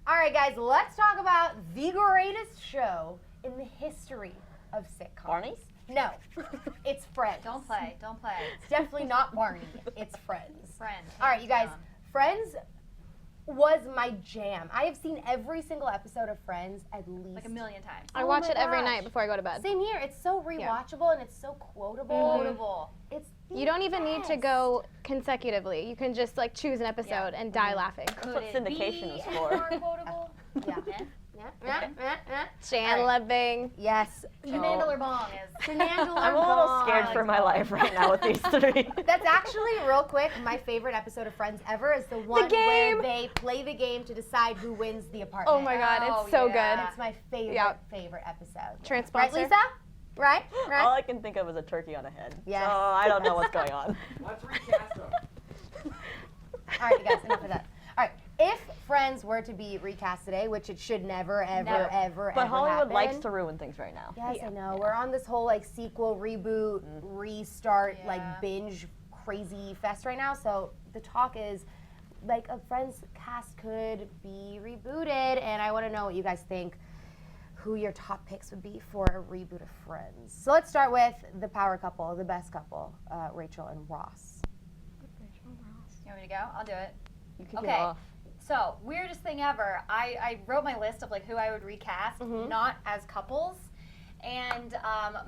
All right, guys, let's talk about the greatest show in the history of sitcoms. Barney? No, it's Friends. Don't play. It's definitely not Barney. It's Friends. Friends. All right, you guys, Friends was my jam. I have seen every single episode of Friends at least. Like a million times. I watch my it every gosh. night before I go to bed. Same here. It's so rewatchable and it's so quotable. It's the You don't even need to best. go consecutively. You can just like choose an episode and die laughing. Could what it syndication be is for. more quotable? Yeah. Chandler. Yes. Chandler Bong is. Chandler I'm a little Bong. scared for my life right now with these three. That's actually, real quick, my favorite episode of Friends ever is the one where game. they play the game to decide who wins the apartment. Oh my god, Oh, it's so yeah. good. It's my favorite, Yep. favorite episode. Trans Right, sponsor. Lisa? Right? All Right? I can think of is a turkey on a head. Yes. So I don't know what's going on. Let's recast them. All right, you guys, enough of that. All right, if Friends were to be recast today, which it should never, ever But Hollywood happen. likes to ruin things right now. Yes, I know. We're on this whole like sequel, reboot, restart, like binge crazy fest right now. So the talk is like a Friends cast could be rebooted, and I want to know what you guys think. Who your top picks would be for a reboot of Friends? So let's start with the power couple, the best couple, Rachel and Ross. You want me to go? I'll do it. You can Okay. get off. So, weirdest thing ever. I wrote my list of like who I would recast, not as couples. And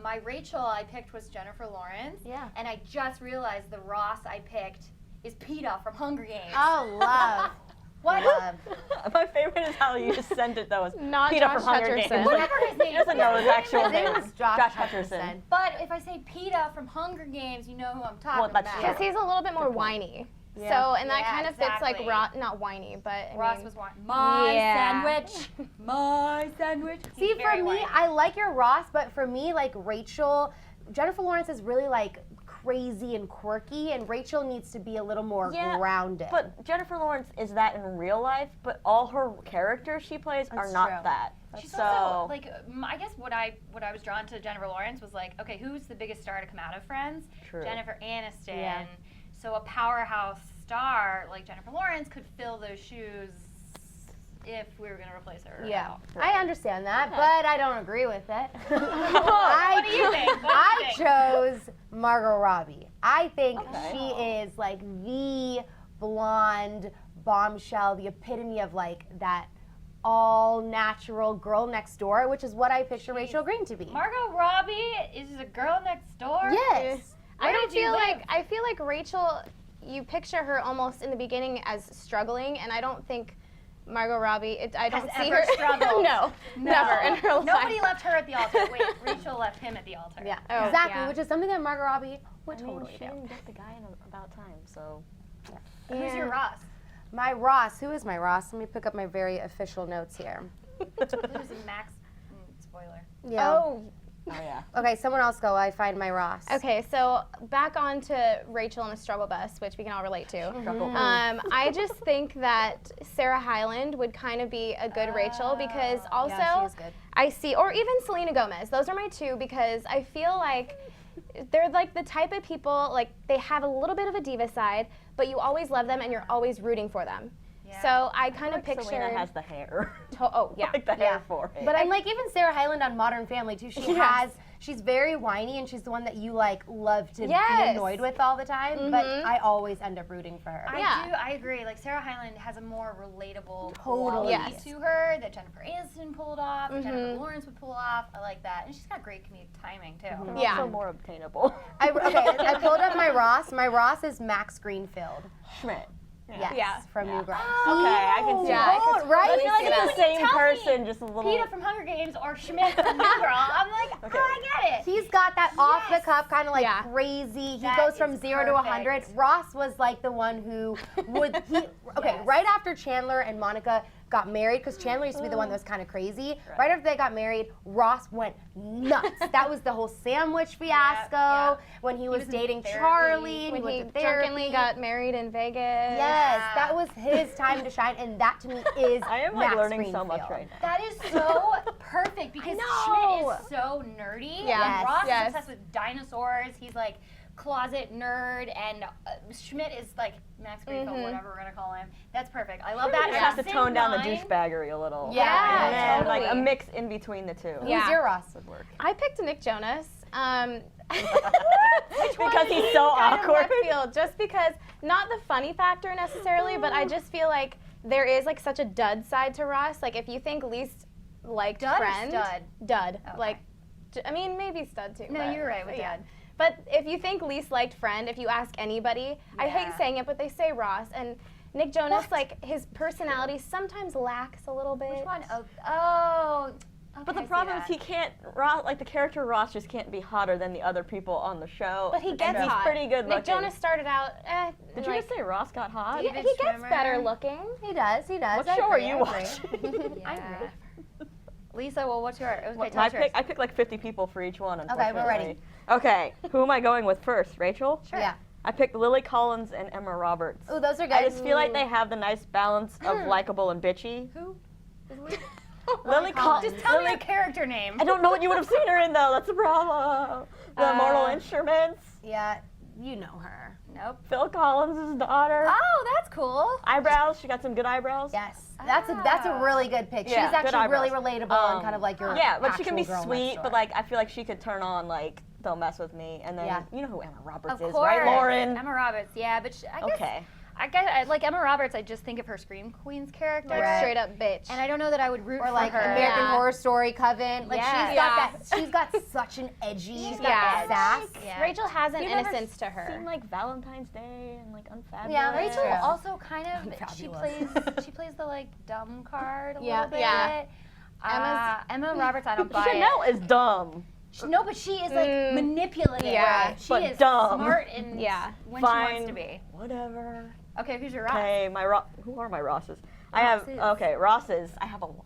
my Rachel I picked was Jennifer Lawrence. Yeah. And I just realized the Ross I picked is Peeta from Hunger Games. Oh, love. What? Love. My favorite is how you just sent it though. Was Not Peeta Josh from Hunger Hutcherson. Games. Whatever his name He doesn't know his actual His name name. was Josh Hutcherson. Hutcherson. But if I say Peeta from Hunger Games, you know who I'm talking Well, that's about. true. Because he's a little bit more whiny. Yeah. So, and that Yeah, kind of fits exactly. like, not whiny, but I Ross mean, was one. My Yeah. sandwich. My sandwich. See, He's for very me, whiny. I like your Ross, but for me, like Rachel, Jennifer Lawrence is really like crazy and quirky, and Rachel needs to be a little more Yeah, grounded. But Jennifer Lawrence is that in real life, but all her characters she plays are That's not true. that. She's so also like I guess what I was drawn to Jennifer Lawrence was like, okay, who's the biggest star to come out of Friends? True. Jennifer Aniston. Yeah. So a powerhouse star like Jennifer Lawrence could fill those shoes if we were going to replace her. yeah, out. I understand that, but I don't agree with it. What do you think? What do you I think? chose Margot Robbie. I think Okay. she is like the blonde bombshell, the epitome of like that all natural girl next door, which is what I picture Rachel Green to be. Margot Robbie is a girl next door? Yes. I don't did you feel live? like, I feel like Rachel, you picture her almost in the beginning as struggling, and I don't think Margot Robbie, I don't Has see ever her. struggled. No, never in her life. Nobody left her at the altar. Wait, Rachel left him at the altar. Yeah, Oh, exactly, yeah. which is something that Margot Robbie would I mean, totally she do. didn't get the guy in about time, so. Who's your Ross? My Ross, who is my Ross? Let me pick up my very official notes here. Who's Max? Spoiler. Yeah. Oh, Oh yeah. Okay, someone else go. I find my Ross. okay, so back on to Rachel and the struggle bus, which we can all relate to. Struggle. I just think that Sarah Hyland would kind of be a good Rachel because also Yeah, she is good. I see, or even Selena Gomez. Those are my two because I feel like they're like the type of people, like they have a little bit of a diva side, but you always love them and you're always rooting for them. Yeah. So I kind of Like picture. Selena has the hair. Oh yeah. like the hair for it. But I like even Sarah Hyland on Modern Family too. She's very whiny and she's the one that you like love to be Yes. annoyed with all the time. But I always end up rooting for her. I agree. Like Sarah Hyland has a more relatable Totally. quality Yes. to her that Jennifer Aniston pulled off, that Jennifer Lawrence would pull off. I like that, and she's got great comedic timing too. Yeah. Also more obtainable. I pulled up my Ross. My Ross is Max Greenfield. Schmidt. Yes, Yeah. from New Girl. Okay, I can see Yeah, that. I could right? I feel like Yeah. it's the same Tell me person, just a little. Peeta from Hunger Games or Schmidt from New Girl. I'm like, Okay. oh, I get it. He's got that off the cuff kind of like Yeah. crazy. He That goes from is 0 to 100. perfect. Ross was like the one who would Yes. right after Chandler and Monica got married, because Chandler used to be the one that was kind of crazy. Right after they got married, Ross went nuts. That was the whole sandwich fiasco yeah. when he was was in dating therapy. Charlie. When he went to therapy. drunkenly got married in Vegas. Yes, that was his time to shine, and that to me is I am like Max learning so much Greenfield. right now. That is so perfect because know. Schmidt is so nerdy. Yeah. And Ross Yes. is obsessed with dinosaurs. He's like closet nerd, and Schmidt is like Max Greenfield, whatever we're gonna call him. That's perfect. I love that. You have to tone down the douchebaggery a little. Yeah, and then, totally. like a mix in between the two. Yeah. Who's your Ross? Would work. I picked Nick Jonas. Because he's so Kind of awkward. left field, just because, not the funny factor necessarily, but I just feel like there is like such a dud side to Ross. Like if you think least liked Dud or friend, stud? dud. Okay. Like, I mean maybe stud too. No, but- you're right with but yeah. dud. But if you think least liked friend, if you ask anybody, I hate Yeah. saying it, but they say Ross. And Nick Jonas, like his personality sometimes lacks a little bit. Which one? Oh. But okay, the I see problem is that. he can't, Ross, like the character Ross just can't be hotter than the other people on the show. But he And gets he's hot. pretty good Nick looking. Jonas started out. Did you just say Ross got hot? He gets Schwimmer. better looking. He does. He does. What I show are agree, you I agree. watching? Yeah. Lisa, well, what's your? Okay, What, tell us yours. I picked like 50 people for each one, Okay, unfortunately. we're ready. Okay, who am I going with first? Rachel? Sure. Yeah. I picked Lily Collins and Emma Roberts. Ooh, those are good. I just feel like they have the nice balance of likable and bitchy. Who? Lily Collins. Just tell me your character name. I don't know what you would have seen her in though. That's the problem. The Mortal Instruments. Yeah, you know her. Nope. Phil Collins' daughter. Oh, that's cool. Eyebrows. She got some good eyebrows. Yes, that's a really good pick. Yeah, She's good actually really eyebrows. relatable and kind of like your Yeah, but she can be actual girl sweet. next But door. like, I feel like she could turn on like, don't mess with me. And then Yeah. you know who Emma Roberts Of is, course. right, Lauren? Emma Roberts. Yeah, but I guess. Okay. Like Emma Roberts, I just think of her Scream Queens character. Like Right. straight up bitch. And I don't know that I would root or like for her. American Yeah. Horror Story Coven. Like Yes. she's got Yeah. that. She's got such an edgy She's got sass. Yeah. Rachel has an You've ever innocence to her. Seen like Valentine's Day and like Unfabulous. Yeah, Rachel Yeah. also kind of Fabulous. she plays the like dumb card a Yeah. little bit. Yeah. Emma Roberts, I don't buy Chanel is dumb. No, but she is like manipulative. Yeah. She But is dumb. smart and Yeah. when she Fine. wants to be. Whatever. Okay, who's your Ross? Okay, who are my Rosses? I have Rosses. I have a lot.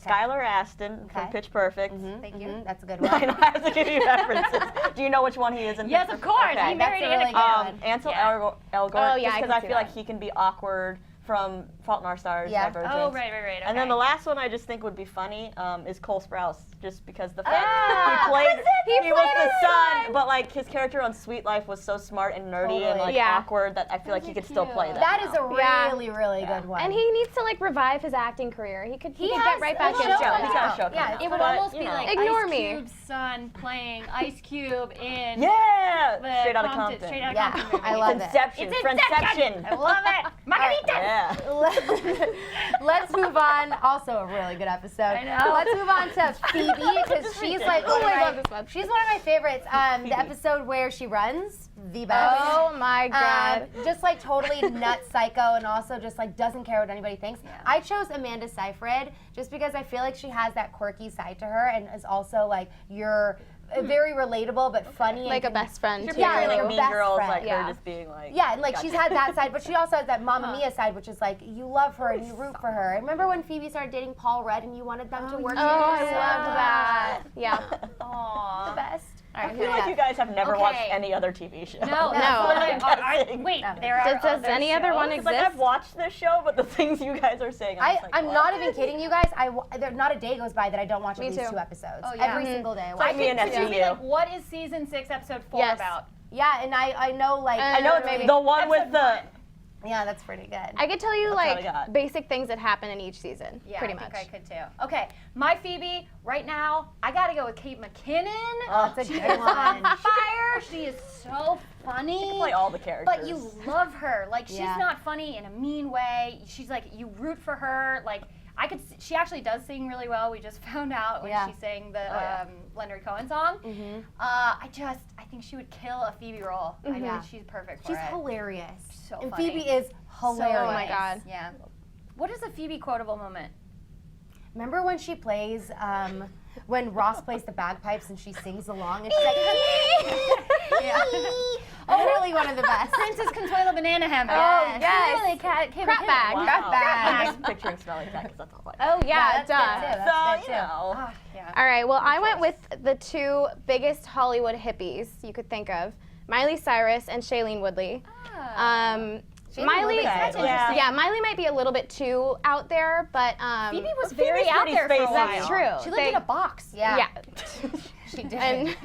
Skylar Aston from Okay. Pitch Perfect. Thank you. That's a good I one. know, I have to give you references. Do you know which one he is in? Yes, Pitch of course. Perfect? He Okay. married That's a really Anna good Kim. one. Ansel Yeah. Elgort. Oh, yeah, just I because can I see feel like that. he can be awkward from Fault in Our Stars. Yeah. Divergent. Oh, right. Okay. And then the last one I just think would be funny is Cole Sprouse, just because the fact Ah, he played, he was played the his son, son. but like his character on Sweet Life was so smart and nerdy and Totally. like Yeah. awkward that I feel like he could still play that. That is now. a Yeah. really, really good one. And he needs to like revive his acting career. He could get right back a into show it. He's got a show coming Yeah, out. It would But, almost you be know. like Ignore Ice me. Cube's son playing Ice Cube in Yeah, the straight out of Compton. Compton. Straight out of Yeah, Compton movie. I love it. Inception, It's Friendception. I love it. Margaritas. Yeah. Let's move on. Also a really good episode. I know. Let's move on to Phoebe because she's like one of I my, love this one. she's one of my favorites. The episode where she runs, the best. Oh my god. Just like totally nuts psycho and also just like doesn't care what anybody thinks. I chose Amanda Seyfried just because I feel like she has that quirky side to her and is also like very relatable but funny. Like a and best friend. You're too. Yeah, picturing like like a Mean best Girls, friend. like Yeah. her just being like. Yeah, and like gotcha. she's had that side, but she also has that Mamma Mia side, which is like you love her and you root for her. Remember when Phoebe started dating Paul Rudd and you wanted them to work Oh, I together? loved that. Yeah. Aw. The best. All I right, feel who do like we you have? guys have never Okay. watched any other TV show. No. Wait, No. there are Does other any other one shows? It's like I've watched this show, but the things you guys are saying, I'm, just like, I'm what? not even kidding you guys. There's not a day goes by that I don't watch Me at least too. 2 episodes. Oh, yeah. Every single day. I like watch me and Could you be SVU. like, what is season 6, episode 4 Yes. about? Yeah, and I know like I know it's Maybe. the one with Episode the. 1. yeah, that's pretty good. I could tell you That's all I like got. basic things that happen in each season. Yeah, pretty I much. think I could too. Okay, my Phoebe, right now, I gotta go with Kate McKinnon. That's a She good is on one. fire. She is so funny. You can play all the characters. But you love her. Like, she's Yeah. not funny in a mean way. She's like, you root for her. Like, she actually does sing really well. We just found out when Yeah. she sang the yeah. Leonard Cohen song. Mhm. I think she would kill a Phoebe role. I Yeah. think she's perfect for She's it. hilarious. So and funny. Phoebe is hilarious. Oh my God. Yeah. What is a Phoebe quotable moment? Remember when she plays, when Ross plays the bagpipes and she sings along and she's like, Yeah. literally one of the best. Princess Consuelo Banana Hammock. Oh, yes. Really, Kate Crap McKinnon. bag. Wow. Crap bag. I'm just picturing Smelly Cat because that's all I Oh yeah, that's duh. good too. So, That's good you too. know. Ah, yeah. All right, well, I went with the 2 biggest Hollywood hippies you could think of, Miley Cyrus and Shailene Woodley. Shailene Miley, Woodley, that's yeah. interesting. Miley might be a little bit too out there, but Phoebe was very Phoebe's out pretty there for a spacey. while. that's true. She lived in a box. Yeah. Yeah. She did. And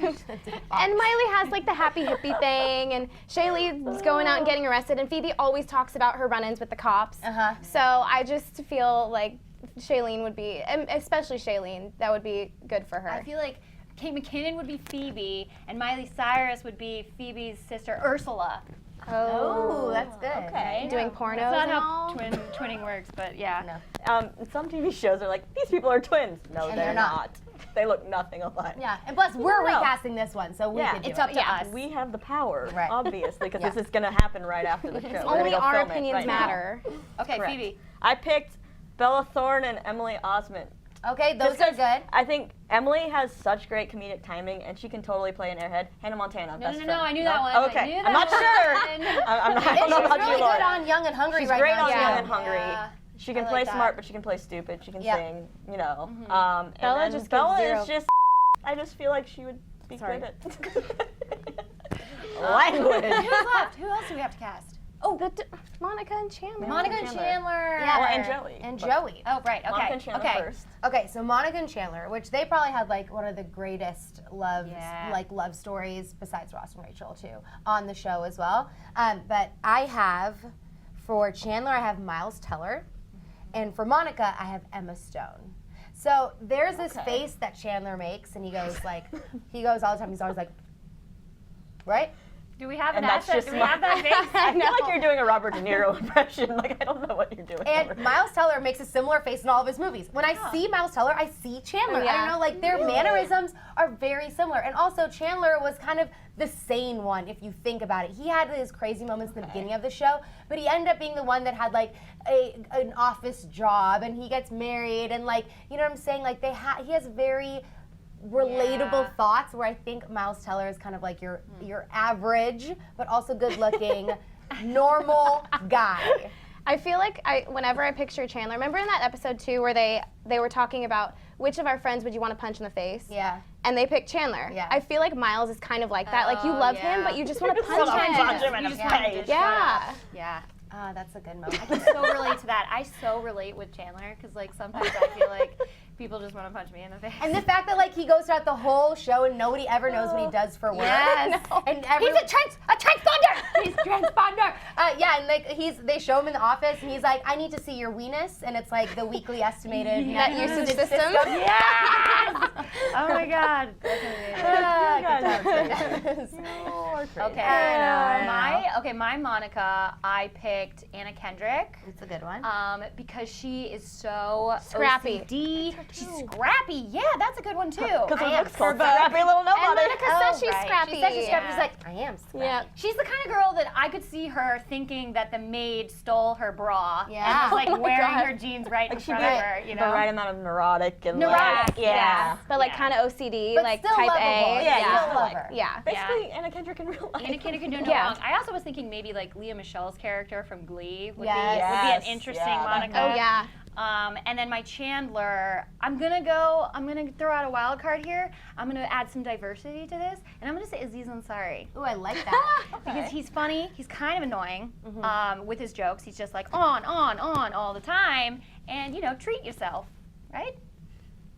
Miley has like the happy hippie thing, and Shaylene's going out and getting arrested, and Phoebe always talks about her run-ins with the cops. So I just feel like Shailene would be, and especially Shailene, that would be good for her. I feel like Kate McKinnon would be Phoebe, and Miley Cyrus would be Phoebe's sister Ursula. Oh, that's good. Okay. Doing pornos That's not and how all. twinning works, but yeah. No. Some TV shows are like, these people are twins. No, And they're they're not. They look nothing alike. Yeah, and plus we're No. recasting this one, so we Yeah, can do it's it. up to us. We have the power, Right. obviously, because Yeah. this is going to happen right after the show. We're Only gonna go our film it opinions right now. matter. Okay, Correct. Phoebe. I picked Bella Thorne and Emily Osment. Okay, those Just are 'cause good. I think Emily has such great comedic timing, and she can totally play an airhead. Hannah Montana. No, best no, friend. I knew that one. I Okay, knew I'm that not one. sure. I'm not, I don't know She's about really you, good Laura. on Young and Hungry She's right great now. on too. Young and Hungry. Yeah. She can I play like smart, that. but she can play stupid. She can Yeah. sing, you know. And Bella then just gives Bella zero. is just. I just feel like she would be Sorry. good at language. Who's left? Who else do we have to cast? Oh, Monica and Chandler. Monica and Chandler. Yeah. Well, and Joey. And but Joey. Oh, right. Okay. Monica and Chandler okay. first. Okay, so Monica and Chandler, which they probably had like one of the greatest love stories besides Ross and Rachel too on the show as well. But I have for Chandler I have Miles Teller, and for Monica I have Emma Stone. So there's this face that Chandler makes, and he goes all the time. He's always like, right? Do we have And an that's asset? just Do we have that face? I feel like you're doing a Robert De Niro impression. Like, I don't know what you're doing. And Laura. Miles Teller makes a similar face in all of his movies. When I see Miles Teller, I see Chandler. Oh, I yeah. don't know, like their mannerisms are very similar. And also Chandler was kind of the sane one if you think about it. He had his crazy moments in the beginning of the show, but he ended up being the one that had like an office job, and he gets married, and like, you know what I'm saying? Like he has very relatable thoughts, where I think Miles Teller is kind of like your average but also good looking normal guy. I feel like whenever I picture Chandler, remember in that episode too where they were talking about which of our friends would you want to punch in the face? Yeah. And they picked Chandler. Yeah. I feel like Miles is kind of like that. Like you love him, but you just want to punch wanna him. punch him in You the just want face. to Yeah. Yeah. That's a good moment. I can so relate to that. I so relate with Chandler because like sometimes I feel like people just want to punch me in the face. And the fact that like he goes throughout the whole show and nobody ever knows what he does for work. Yes. And He's a transponder. He's transponder. Yeah, and like they show him in the office, and he's like, I need to see your weenus, and it's like the weekly estimated Net usage system. Yes. Oh my God. Okay. My Monica, I picked Anna Kendrick. It's a good one. Because she is so Scrappy. OCD. She's scrappy. Yeah, that's a good one too. Because I it am looks called scrappy. Scrappy Little And Nobody. Monica says she's right. scrappy. She said she's scrappy. She's like, I am scrappy. Yeah. she's the kind of girl that I could see her thinking that the maid stole her bra. Yeah. And was like Oh my wearing God. her jeans right in Like she'd front be of her, you know? the right amount of neurotic and Neurotic, like, yeah. But like Yeah. kind of OCD, But like still type lovable. A. Yeah, You yeah. still love her. Yeah. Basically, Anna Kendrick in real life. Anna Kendrick can do no Yeah. wrong. I also was thinking maybe like Leah Michelle's character from Glee would be Yes. an interesting Yeah, Monica. Oh yeah. And then my Chandler, I'm gonna throw out a wild card here. I'm gonna add some diversity to this, and I'm gonna say Aziz Ansari. Ooh, I like that. Because he's funny, he's kind of annoying with his jokes. He's just like on all the time, and you know, treat yourself, right?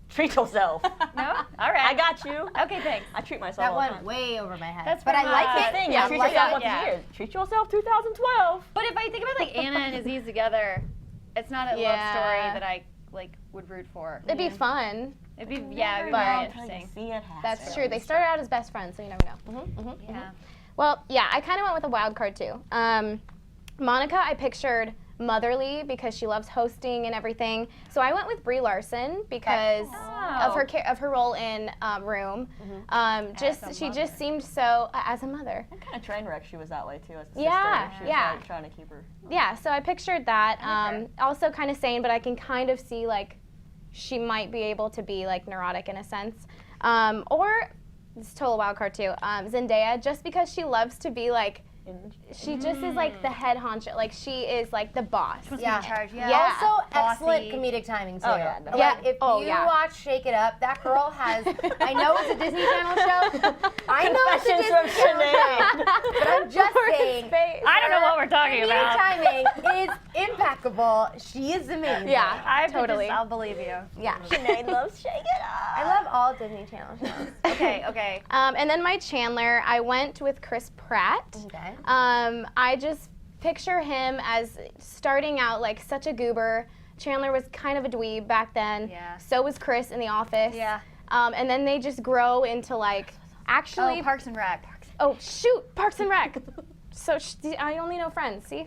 Treat yourself. No? All right. I got you. Okay, thanks. I treat myself That all the went time. way over my head. That's but I pretty like much it. Thing, Yeah, treat I like yourself it. once Yeah. a year. Treat yourself 2012. But if I think about like Anna and Aziz together, it's not a love Yeah. story that I like would root for. It'd be fun. It'd be it'd be very But- interesting. See it happen. That's true. They started out as best friends, so you never know. Yeah. Well, yeah, I kind of went with a wild card too. Monica, I pictured motherly because she loves hosting and everything. So I went with Brie Larson because of her role in Room. She just seemed so as a mother. What kind of train wreck she was that way too as a Yeah, sister. She was yeah. like trying to keep her. Yeah, so I pictured that. Okay. Also kind of sane, but I can kind of see like she might be able to be like neurotic in a sense. Or it's total wild card too. Zendaya, just because she loves to be like, she just is like the head honcho. Like she is like the boss. Yeah. In charge, yeah. Yeah. Also, excellent Bossy. comedic timing too. Oh, yeah, no. Like, Yeah. if Oh, you yeah. watch Shake It Up, that girl has. I know it's a Disney Channel show. I know it's a Confessions Disney from Channel show. Sinead. But I'm just saying, I don't know what we're talking comedic about. timing is impeccable. She is amazing. Yeah, I totally. I'll believe you. Yeah. Sinead loves Shake It Up. I love all Disney Channel shows. Okay. And then my Chandler, I went with Chris Pratt. Okay. I just picture him as starting out like such a goober. Chandler was kind of a dweeb back then. Yeah. So was Chris in The Office. Yeah. And then they just grow into like actually. Oh, Parks and Rec. Oh shoot, Parks and Rec. So I only know Friends. See.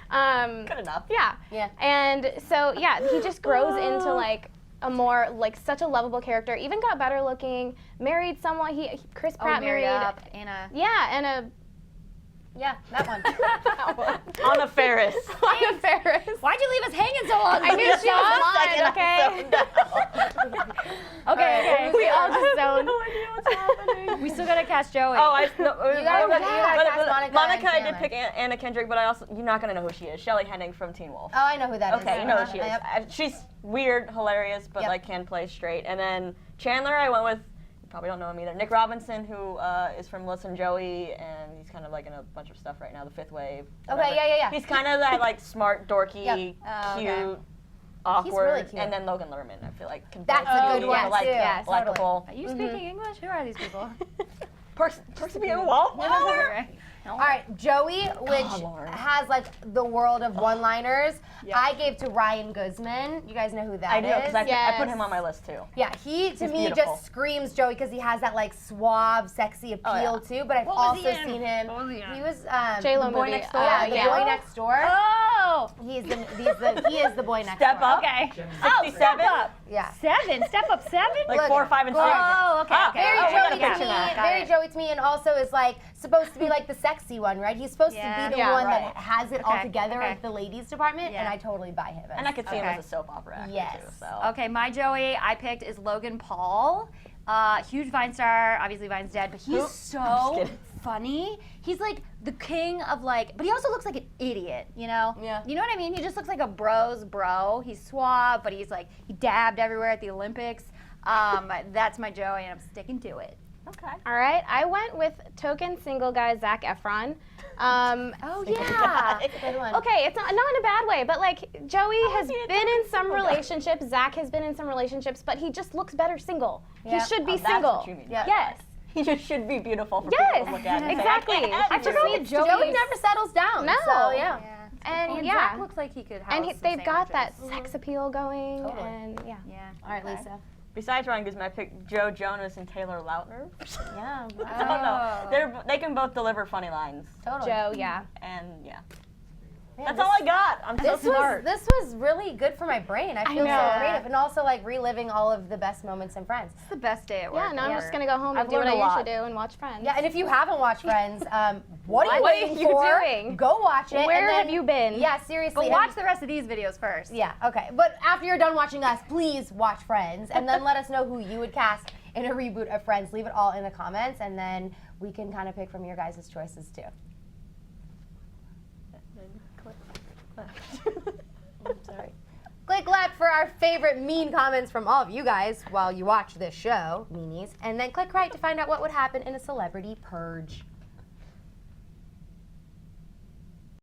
Good enough. Yeah. Yeah. And so yeah, he just grows into like a more like such a lovable character. Even got better looking. Married someone. Chris Pratt married married. up Anna. Yeah, and a. Yeah, that one. Anna Faris. Anna Faris. Why'd you leave us hanging so long? I knew she was blonde, okay? Okay. We all just zoned. No idea what's happening. We still gotta cast Joey. Oh, I no, You gotta cast Monica and I did Chandler. pick Anna Kendrick, but I also you're not gonna know who she is. Shelley Henning from Teen Wolf. Oh, I know who that is. Okay, you know who she is. Yep. She's weird, hilarious, but Yep. like can play straight. And then Chandler, I went with. You probably don't know him either. Nick Robinson, who is from Melissa and Joey, and he's kind of like in a bunch of stuff right now. The Fifth Wave. Okay, yeah. He's kind of that like smart, dorky, Yep. Oh, cute, okay. awkward, really cute. and then Logan Lerman. I feel like can That's play a too, good one, like, too. Yes, totally. likable. Are you speaking English? Who are these people? Perks to be a wallflower. All right, Joey, which Lord. has like the world of one-liners, Yep. I gave to Ryan Guzman. You guys know who that I do because I Yes. put him on my list too. Yeah, he to He's me beautiful. just screams Joey because he has that like suave, sexy appeal too. But I've also seen him. He was J-Lo the boy movie. next door. Oh, Yeah, the yeah. boy next door. Oh! He is the boy next Step door. up. Okay. 67. Yeah. 7. Step up 7? Like Look, 4, 5, and 6. Oh, okay. Ah, okay. Very Oh, we Joey gotta to picture me. that. Got Very it. Joey to me, and also is like supposed to be like the sexy one, right? He's supposed to Yeah. be the Yeah, one right. that has it all Okay, together okay. at the ladies department, Yeah. and I totally buy him. And I could see him Okay. as a soap opera actor Yes. too. So. Okay, my Joey I picked is Logan Paul. Huge Vine star. Obviously, Vine's dead, but he's I'm just so kidding. funny. He's like the king of like, but he also looks like an idiot, you know? Yeah. You know what I mean? He just looks like a bro's bro. He's suave, but he's like, he dabbed everywhere at the Olympics. That's my Joey, and I'm sticking to it. Okay. All right, I went with token single guy Zac Efron. Oh, yeah. Good one. Okay, it's not in a bad way, but like Joey has he a been token in some single guy? relationships. Zach has been in some relationships, but he just looks better single. Yeah. He should be Oh, that's single. what you mean. Yeah. Yes. He just should be beautiful for Yes, people to look at. And exactly. Say, I can't have I you. forgot that Joey never settles down. No. So yeah. And And yeah. Zach looks like he could have And some they've got that sandwiches. sex appeal going, Totally. and yeah. Yeah. All right, Lisa. Besides Ryan Guzman, I picked Joe Jonas and Taylor Lautner. Yeah. I don't know. They can both deliver funny lines. Totally. Joe, yeah. And yeah. Man, That's all I got. I'm so smart. This was really good for my brain. I feel so know. creative, and also like reliving all of the best moments in Friends. It's the best day at work. Yeah, now I'm ever. just gonna go home I've and do what I learned a lot. usually do and watch Friends. Yeah, and if you haven't watched Friends, what are you What are waiting you for? doing? Go watch it. Where and then- have you been? Yeah, seriously. But and- watch the rest of these videos first. Yeah, okay. But after you're done watching us, please watch Friends, and then let us know who you would cast in a reboot of Friends. Leave it all in the comments, and then we can kind of pick from your guys' choices too. I'm sorry. Click left for our favorite mean comments from all of you guys while you watch this show, meanies, and then click right to find out what would happen in a celebrity purge.